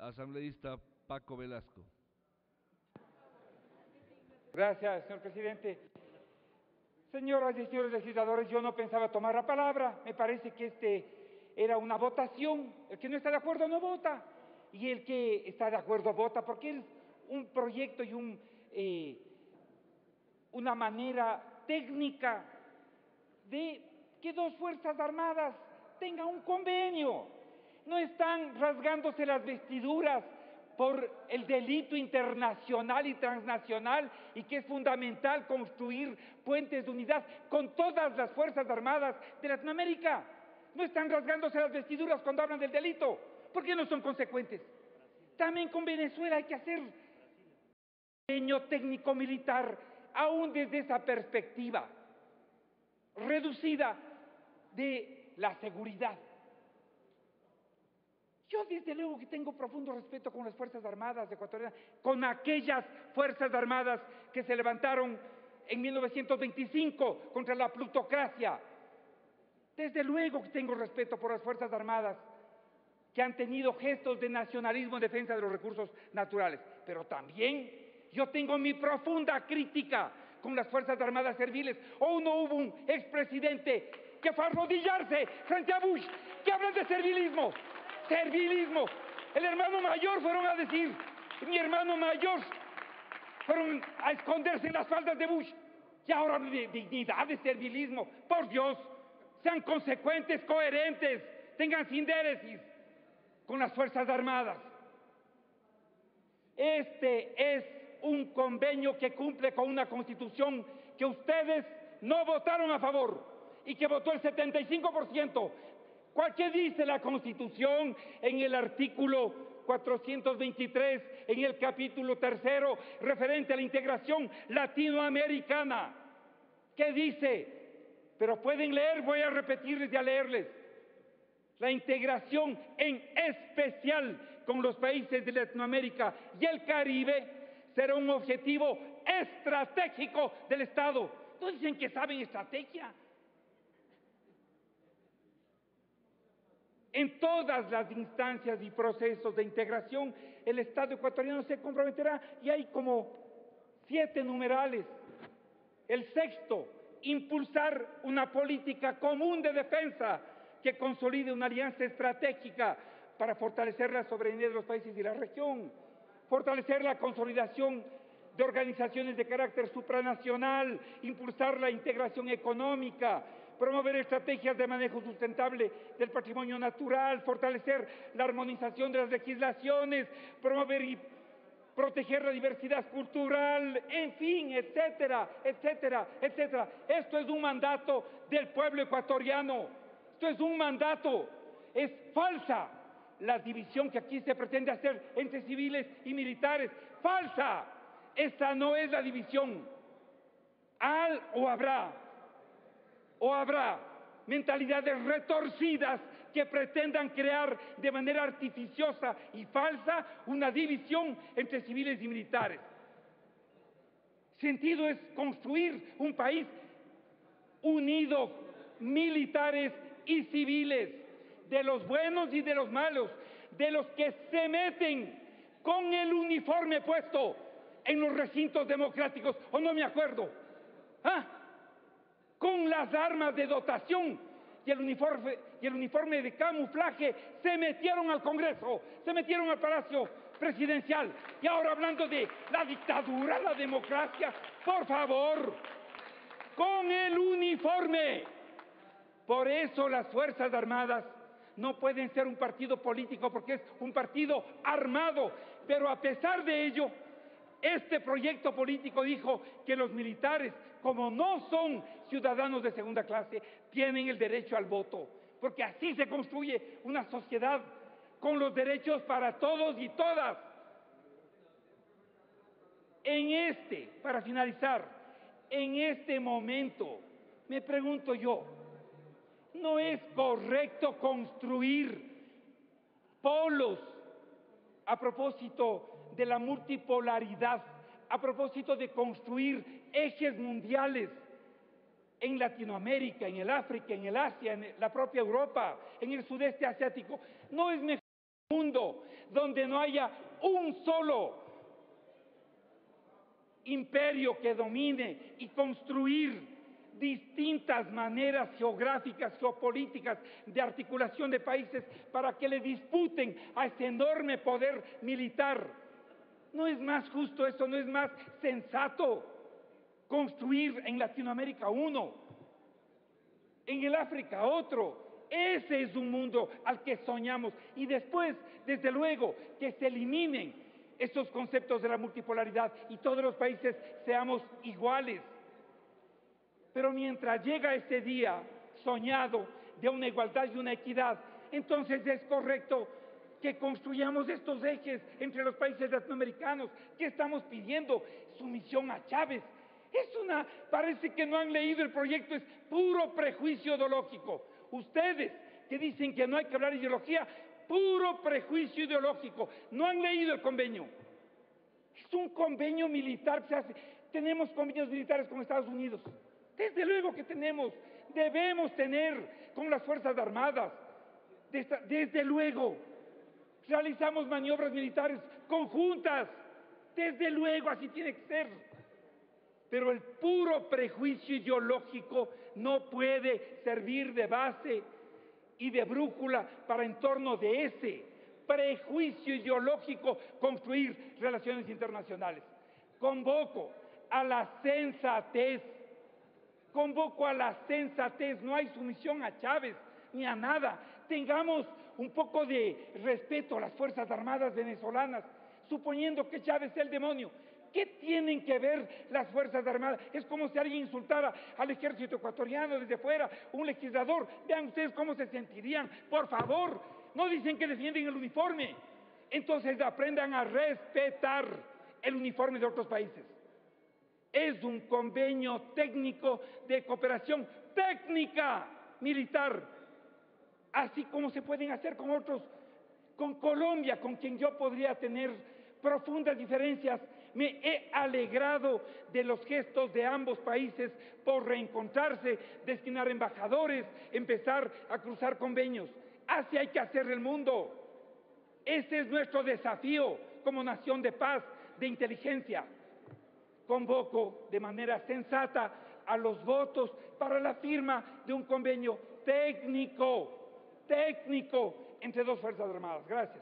asambleísta Paco Velasco. Gracias, señor presidente. Señoras y señores legisladores, yo no pensaba tomar la palabra. Me parece que era una votación. El que no está de acuerdo no vota. Y el que está de acuerdo vota, porque es un proyecto y una manera técnica de que dos fuerzas armadas tengan un convenio. No están rasgándose las vestiduras por el delito internacional y transnacional, y que es fundamental construir puentes de unidad con todas las Fuerzas Armadas de Latinoamérica. No están rasgándose las vestiduras cuando hablan del delito. ¿Por qué no son consecuentes? También con Venezuela hay que hacer un convenio técnico-militar, aún desde esa perspectiva reducida de la seguridad. Yo desde luego que tengo profundo respeto con las Fuerzas Armadas ecuatorianas, con aquellas Fuerzas Armadas que se levantaron en 1925 contra la plutocracia. Desde luego que tengo respeto por las Fuerzas Armadas que han tenido gestos de nacionalismo en defensa de los recursos naturales. Pero también yo tengo mi profunda crítica con las Fuerzas Armadas serviles. ¿O no hubo un expresidente que fue a arrodillarse frente a Bush, que habla de servilismo? Servilismo. El hermano mayor fueron a decir, mi hermano mayor, fueron a esconderse en las faldas de Bush. Y ahora de dignidad, de servilismo. Por Dios, sean consecuentes, coherentes, tengan sindéresis con las Fuerzas Armadas. Este es un convenio que cumple con una constitución que ustedes no votaron a favor y que votó el 75%. ¿Qué dice la Constitución en el artículo 423, en el capítulo 3, referente a la integración latinoamericana? ¿Qué dice? Pero pueden leer, voy a repetirles y a leerles. La integración en especial con los países de Latinoamérica y el Caribe será un objetivo estratégico del Estado. ¿No dicen que saben estrategia? En todas las instancias y procesos de integración, el Estado ecuatoriano se comprometerá, y hay como 7 numerales. El sexto, impulsar una política común de defensa que consolide una alianza estratégica para fortalecer la soberanía de los países y la región, fortalecer la consolidación de organizaciones de carácter supranacional, impulsar la integración económica, promover estrategias de manejo sustentable del patrimonio natural, fortalecer la armonización de las legislaciones, promover y proteger la diversidad cultural, en fin, etcétera, etcétera, etcétera. Esto es un mandato del pueblo ecuatoriano. Esto es un mandato. Es falsa la división que aquí se pretende hacer entre civiles y militares. ¡Falsa! Esa no es la división. O habrá mentalidades retorcidas que pretendan crear de manera artificiosa y falsa una división entre civiles y militares. Sentido es construir un país unido, militares y civiles, de los buenos y de los malos, de los que se meten con el uniforme puesto en los recintos democráticos, o no me acuerdo, con las armas de dotación y el uniforme de camuflaje, se metieron al Congreso, se metieron al Palacio Presidencial, y ahora hablando de la dictadura, la democracia, por favor, con el uniforme. Por eso las Fuerzas Armadas no pueden ser un partido político, porque es un partido armado. Pero a pesar de ello, este proyecto político dijo que los militares, como no son ciudadanos de segunda clase, tienen el derecho al voto, porque así se construye una sociedad con los derechos para todos y todas. Para finalizar, en este momento, me pregunto yo, ¿no es correcto construir polos a propósito de la multipolaridad, a propósito de construir ejes mundiales en Latinoamérica, en el África, en el Asia, en la propia Europa, en el sudeste asiático? ¿No es mejor mundo donde no haya un solo imperio que domine y construir distintas maneras geográficas, geopolíticas de articulación de países para que le disputen a ese enorme poder militar. ¿No es más justo eso? ¿No es más sensato construir en Latinoamérica uno, en el África otro? Ese es un mundo al que soñamos. Y después, desde luego, que se eliminen esos conceptos de la multipolaridad y todos los países seamos iguales. Pero mientras llega ese día soñado de una igualdad y una equidad, entonces es correcto que construyamos estos ejes entre los países latinoamericanos. ¿Qué estamos pidiendo? Sumisión a Chávez. Parece que no han leído el proyecto, es puro prejuicio ideológico. Ustedes que dicen que no hay que hablar de ideología, puro prejuicio ideológico. No han leído el convenio. Es un convenio militar que se hace. Tenemos convenios militares con Estados Unidos. Desde luego que tenemos, debemos tener con las Fuerzas Armadas. Desde luego. Realizamos maniobras militares conjuntas. Desde luego, así tiene que ser. Pero el puro prejuicio ideológico no puede servir de base y de brújula para en torno de ese prejuicio ideológico construir relaciones internacionales. Convoco a la sensatez. Convoco a la sensatez. No hay sumisión a Chávez ni a nada. Tengamos un poco de respeto a las Fuerzas Armadas venezolanas, suponiendo que Chávez es el demonio. ¿Qué tienen que ver las Fuerzas Armadas? Es como si alguien insultara al ejército ecuatoriano desde fuera, un legislador. Vean ustedes cómo se sentirían. Por favor, no dicen que defienden el uniforme. Entonces aprendan a respetar el uniforme de otros países. Es un convenio técnico de cooperación técnica militar, así como se pueden hacer con otros, con Colombia, con quien yo podría tener profundas diferencias. Me he alegrado de los gestos de ambos países por reencontrarse, destinar embajadores, empezar a cruzar convenios. Así hay que hacer el mundo. Ese es nuestro desafío como nación de paz, de inteligencia. Convoco de manera sensata a los votos para la firma de un convenio técnico entre dos Fuerzas Armadas. Gracias.